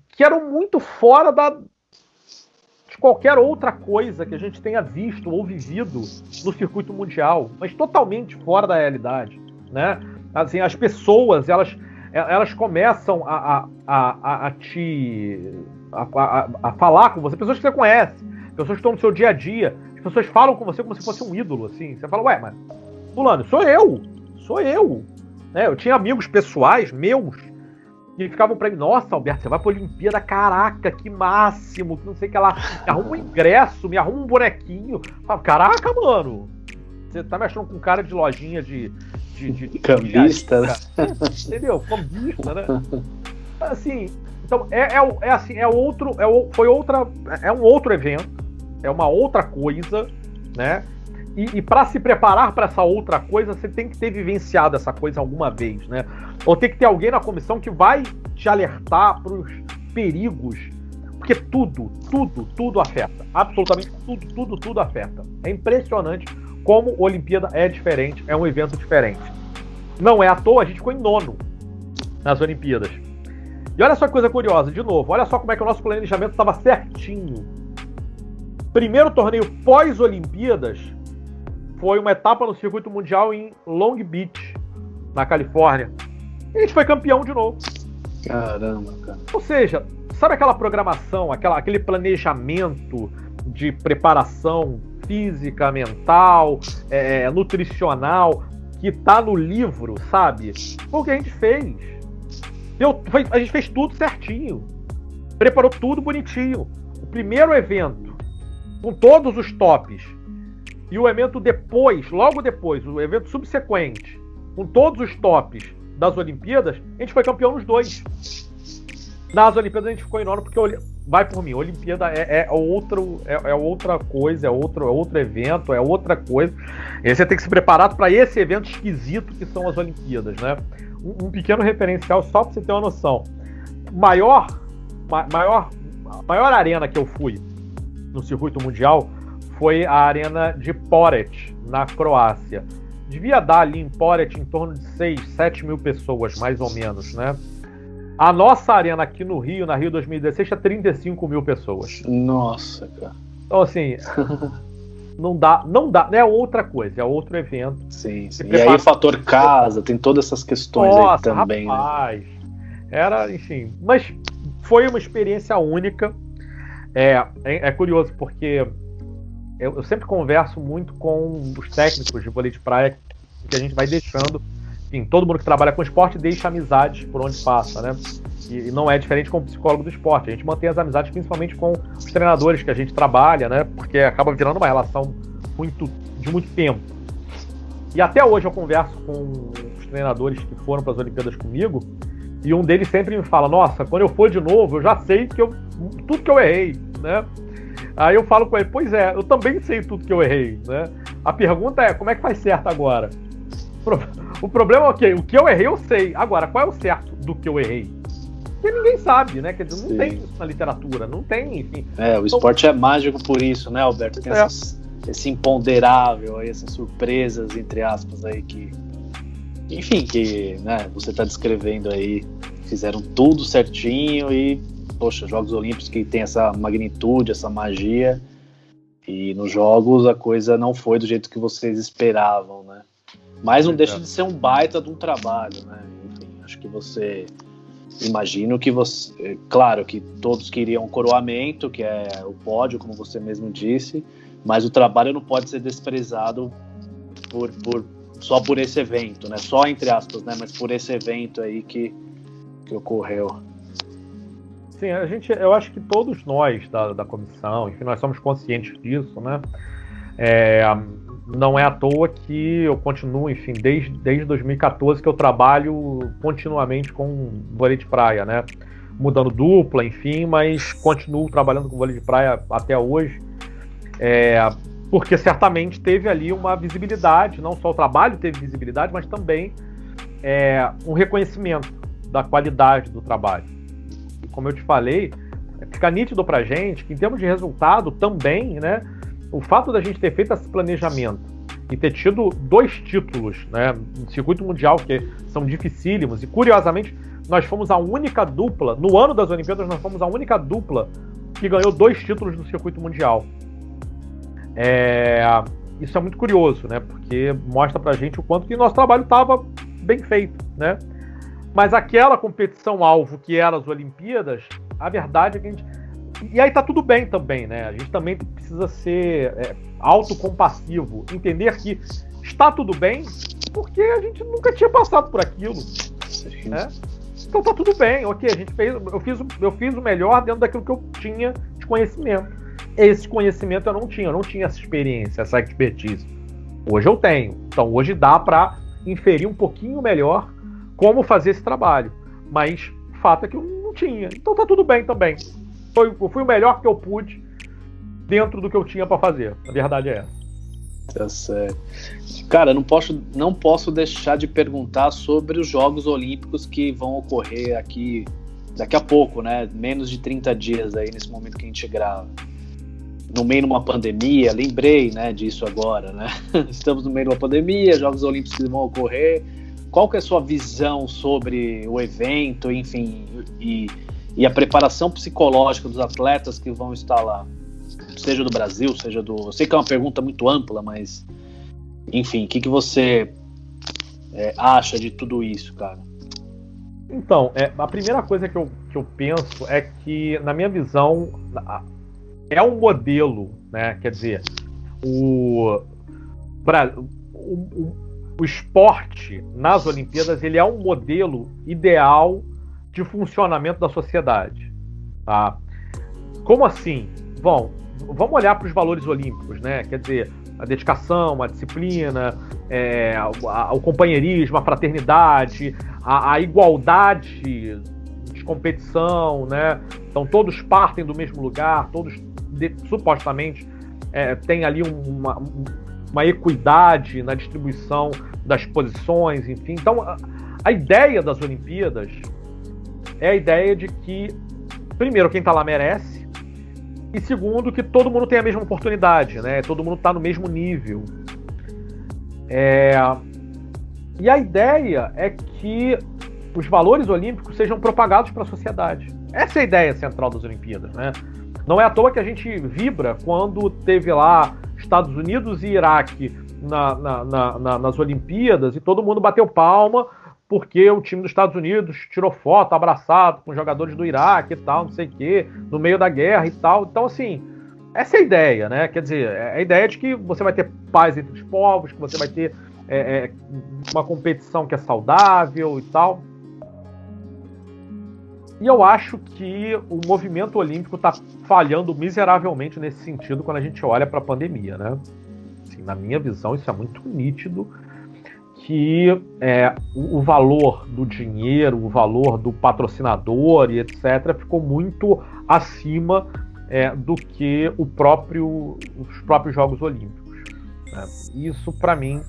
Speaker 2: que eram muito fora de qualquer outra coisa que a gente tenha visto ou vivido no circuito mundial, mas totalmente fora da realidade. Né? Assim, as pessoas elas começam a falar com você, pessoas que você conhece, pessoas que estão no seu dia a dia, as pessoas falam com você como se fosse um ídolo, assim. Você fala, ué, mas fulano, sou eu, né? Eu tinha amigos pessoais meus que ficavam pra mim, nossa, Alberto, você vai pra Olimpíada, caraca, que máximo, que não sei o que lá, me arruma um ingresso, me arruma um bonequinho. Eu falo, caraca, mano, você tá me achando com cara de lojinha de
Speaker 1: cambista, né?
Speaker 2: Entendeu? Cambista, né? Assim, então é um outro evento, é uma outra coisa, né? E para se preparar para essa outra coisa, você tem que ter vivenciado essa coisa alguma vez, né? Ou tem que ter alguém na comissão que vai te alertar para os perigos, porque tudo afeta, absolutamente tudo afeta. É impressionante como a Olimpíada é diferente, é um evento diferente. Não é à toa, a gente ficou em 9º nas Olimpíadas. E olha só que coisa curiosa, de novo, olha só como é que o nosso planejamento estava certinho. Primeiro torneio pós-Olimpíadas, foi uma etapa no circuito mundial em Long Beach, na Califórnia. E a gente foi campeão de novo.
Speaker 1: Caramba, cara.
Speaker 2: Ou seja, sabe aquela programação, aquele planejamento de preparação física, mental, nutricional, que tá no livro, sabe? Foi o que a gente fez. A gente fez tudo certinho. Preparou tudo bonitinho. O primeiro evento, com todos os tops, e o evento depois, logo depois, o evento subsequente, com todos os tops das Olimpíadas, a gente foi campeão nos dois. Nas Olimpíadas a gente ficou em nono, porque, vai por mim, Olimpíada é outra coisa, é outro evento, é outra coisa. E aí você tem que se preparar para esse evento esquisito que são as Olimpíadas, né? Um pequeno referencial, só para você ter uma noção. Maior arena que eu fui no circuito mundial foi a arena de Poreč, na Croácia. Devia dar ali em Poreč em torno de 6, 7 mil pessoas, mais ou menos, né? A nossa arena aqui no Rio, na Rio 2016, tinha 35 mil pessoas.
Speaker 1: Nossa, cara.
Speaker 2: Então, assim, não dá, é outra coisa, é outro evento.
Speaker 1: Sim. E aí o fator casa, tem todas essas questões aí também,
Speaker 2: rapaz, né? Era, enfim, mas foi uma experiência única. É curioso, porque eu sempre converso muito com os técnicos de vôlei de praia, que a gente vai deixando. Enfim, todo mundo que trabalha com esporte deixa amizades por onde passa, né? E não é diferente com o psicólogo do esporte. A gente mantém as amizades principalmente com os treinadores que a gente trabalha, né? Porque acaba virando uma relação de muito tempo. E até hoje eu converso com os treinadores que foram para as Olimpíadas comigo, e um deles sempre me fala: nossa, quando eu for de novo, eu já sei tudo que eu errei, né? Aí eu falo com ele: pois é, eu também sei tudo que eu errei, né? A pergunta é: como é que faz certo agora? O problema é o que eu errei eu sei. Agora, qual é o certo do que eu errei? Porque ninguém sabe, né? Quer dizer, não tem isso na literatura, não tem, enfim.
Speaker 1: O esporte é mágico por isso, né, Alberto? Tem esse imponderável, essas surpresas, entre aspas, aí que... Enfim, que, né, você está descrevendo aí, fizeram tudo certinho e, poxa, Jogos Olímpicos que tem essa magnitude, essa magia, e nos Jogos a coisa não foi do jeito que vocês esperavam, né? Mas não deixa de ser um baita de um trabalho, né? Enfim, acho que imagino que você... Claro que todos queriam um coroamento, que é o pódio, como você mesmo disse, mas o trabalho não pode ser desprezado só por esse evento, né? Só entre aspas, né? Mas por esse evento aí que ocorreu.
Speaker 2: Sim, eu acho que todos nós da comissão, enfim, nós somos conscientes disso, né? Não é à toa que eu continuo, enfim, desde 2014 que eu trabalho continuamente com vôlei de praia, né? Mudando dupla, enfim, mas continuo trabalhando com vôlei de praia até hoje, porque certamente teve ali uma visibilidade, não só o trabalho teve visibilidade, mas também um reconhecimento da qualidade do trabalho. E como eu te falei, fica nítido pra gente que em termos de resultado também, né? O fato da gente ter feito esse planejamento e ter tido 2 títulos, né, no circuito mundial, que são dificílimos, e curiosamente nós fomos a única dupla, no ano das Olimpíadas nós fomos a única dupla que ganhou 2 títulos no circuito mundial. Isso é muito curioso, né, porque mostra pra gente o quanto que o nosso trabalho estava bem feito, né? Mas aquela competição-alvo que era as Olimpíadas, a verdade é que a gente... E aí tá tudo bem também, né? A gente também precisa ser autocompassivo, entender que está tudo bem porque a gente nunca tinha passado por aquilo, né? Então tá tudo bem, ok, eu fiz o melhor dentro daquilo que eu tinha de conhecimento. Esse conhecimento eu não tinha essa experiência, essa expertise. Hoje eu tenho, então hoje dá para inferir um pouquinho melhor como fazer esse trabalho, mas o fato é que eu não tinha, então tá tudo bem também. Eu fui o melhor que eu pude dentro do que eu tinha para fazer. A verdade é essa.
Speaker 1: Tá certo. Cara, não posso deixar de perguntar sobre os Jogos Olímpicos que vão ocorrer aqui daqui a pouco, né? Menos de 30 dias aí nesse momento que a gente grava. No meio de uma pandemia, lembrei, né, disso agora, né? Estamos no meio de uma pandemia, Jogos Olímpicos que vão ocorrer. Qual que é a sua visão sobre o evento, enfim, e a preparação psicológica dos atletas que vão estar lá, seja do Brasil, seja do... Eu sei que é uma pergunta muito ampla, mas Enfim, o que você acha de tudo isso, cara?
Speaker 2: Então, a primeira coisa que eu penso é que, na minha visão, é um modelo, né? Quer dizer, o esporte nas Olimpíadas, ele é um modelo ideal de funcionamento da sociedade. Tá? Como assim? Bom, vamos olhar para os valores olímpicos, né? Quer dizer, a dedicação, a disciplina, o companheirismo, a fraternidade, a igualdade de competição, né? Então todos partem do mesmo lugar, todos supostamente têm ali uma equidade na distribuição das posições, enfim. Então a ideia das Olimpíadas é a ideia de que, primeiro, quem está lá merece, e segundo, que todo mundo tem a mesma oportunidade, né? Todo mundo está no mesmo nível. E a ideia é que os valores olímpicos sejam propagados para a sociedade. Essa é a ideia central das Olimpíadas, né? Não é à toa que a gente vibra quando teve lá Estados Unidos e Iraque nas Olimpíadas e todo mundo bateu palma porque o time dos Estados Unidos tirou foto abraçado com jogadores do Iraque e tal, não sei o quê, no meio da guerra e tal. Então, assim, essa é a ideia, né? Quer dizer, a ideia de que você vai ter paz entre os povos, que você vai ter uma competição que é saudável e tal. E eu acho que o movimento olímpico está falhando miseravelmente nesse sentido quando a gente olha para a pandemia, né? Assim, na minha visão, isso é muito nítido, que o valor do dinheiro, o valor do patrocinador e etc. ficou muito acima do que os próprios Jogos Olímpicos. Né? Isso, para mim,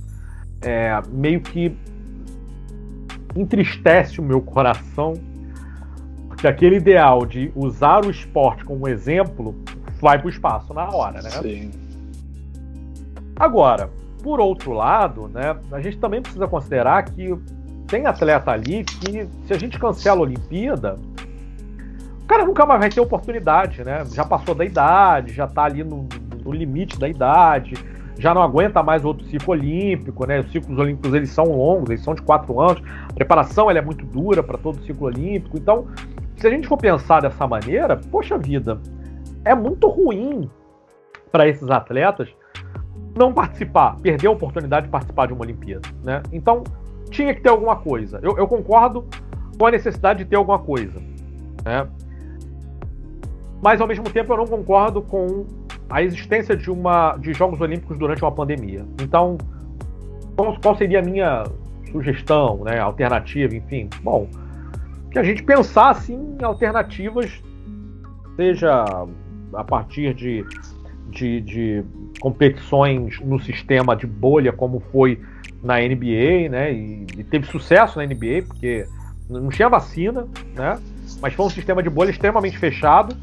Speaker 2: meio que entristece o meu coração, porque aquele ideal de usar o esporte como exemplo vai para o espaço na hora, né?
Speaker 1: Sim.
Speaker 2: Agora, por outro lado, né, a gente também precisa considerar que tem atleta ali que, se a gente cancela a Olimpíada, o cara nunca mais vai ter oportunidade, né? Já passou da idade, já está ali no limite da idade, já não aguenta mais outro ciclo olímpico, né? Os ciclos olímpicos, eles são longos, eles são de 4 anos, a preparação ela é muito dura para todo o ciclo olímpico. Então, se a gente for pensar dessa maneira, poxa vida, é muito ruim para esses atletas não participar, perder a oportunidade de participar de uma Olimpíada, né? Então, tinha que ter alguma coisa. Eu concordo com a necessidade de ter alguma coisa, né? Mas, ao mesmo tempo, eu não concordo com a existência de Jogos Olímpicos durante uma pandemia. Então, qual seria a minha sugestão, né? Alternativa, enfim? Bom, que a gente pensasse em alternativas, seja a partir de competições no sistema de bolha, como foi na NBA, né? E teve sucesso na NBA, porque não tinha vacina, né? Mas foi um sistema de bolha extremamente fechado.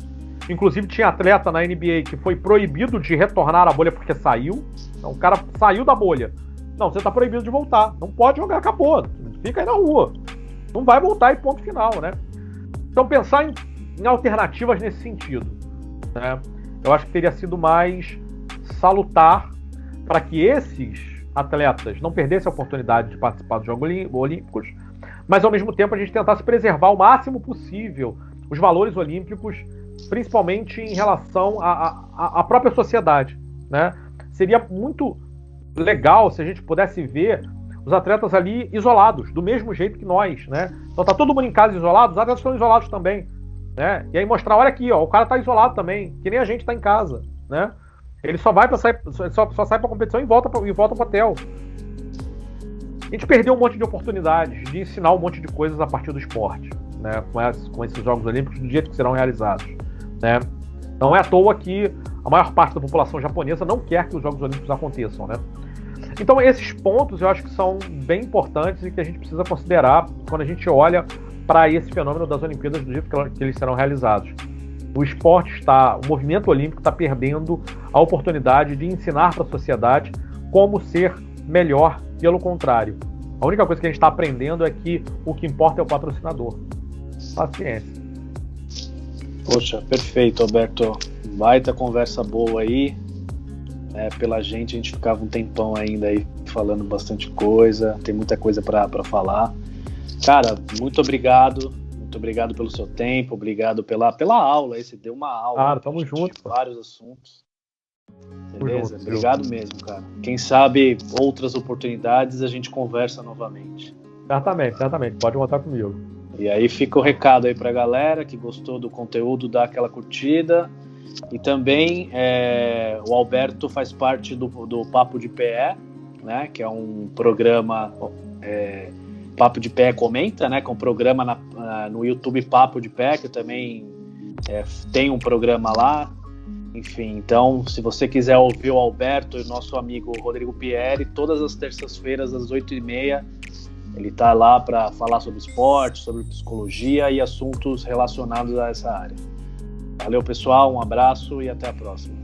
Speaker 2: Inclusive tinha atleta na NBA que foi proibido de retornar à bolha porque saiu. Então o cara saiu da bolha. Não, você está proibido de voltar. Não pode jogar, acabou. Fica aí na rua. Não vai voltar e ponto final, né? Então pensar em alternativas nesse sentido, né? Eu acho que teria sido mais salutar para que esses atletas não perdessem a oportunidade de participar dos Jogos Olímpicos, mas ao mesmo tempo a gente tentasse preservar o máximo possível os valores olímpicos, principalmente em relação à própria sociedade, né? Seria muito legal se a gente pudesse ver os atletas ali isolados, do mesmo jeito que nós, né? Então tá todo mundo em casa isolado, os atletas estão isolados também, né? E aí mostrar, olha aqui, ó, o cara tá isolado também, que nem a gente tá em casa, né? Ele só só sai pra competição e volta pro hotel. A gente perdeu um monte de oportunidades de ensinar um monte de coisas a partir do esporte, né? Com esses Jogos Olímpicos do jeito que serão realizados, né? Não é à toa que a maior parte da população japonesa não quer que os Jogos Olímpicos aconteçam, né? Então esses pontos eu acho que são bem importantes e que a gente precisa considerar quando a gente olha para esse fenômeno das Olimpíadas do jeito que eles serão realizados. O movimento olímpico está perdendo a oportunidade de ensinar para a sociedade como ser melhor, pelo contrário. A única coisa que a gente está aprendendo é que o que importa é o patrocinador. Paciência.
Speaker 1: Poxa, perfeito, Alberto. Baita conversa boa aí. Pela gente, a gente ficava um tempão ainda aí falando bastante coisa, tem muita coisa para falar. Cara, muito obrigado pelo seu tempo, obrigado pela aula aí, você deu uma aula.
Speaker 2: Claro, tamo junto.
Speaker 1: Vários assuntos. Beleza?
Speaker 2: Junto,
Speaker 1: obrigado mesmo, cara. Quem sabe outras oportunidades a gente conversa novamente.
Speaker 2: Certamente, pode contar comigo.
Speaker 1: E aí fica o recado aí pra galera que gostou do conteúdo, dá aquela curtida. E também o Alberto faz parte do Papo de PE, né? Que é um programa Papo de PE Comenta, né? Que é um programa no YouTube Papo de PE, que eu também tenho um programa lá. Enfim, então, se você quiser ouvir o Alberto e o nosso amigo Rodrigo Pieri, todas as terças-feiras, às 8h30, ele está lá para falar sobre esporte, sobre psicologia e assuntos relacionados a essa área. Valeu, pessoal, um abraço e até a próxima.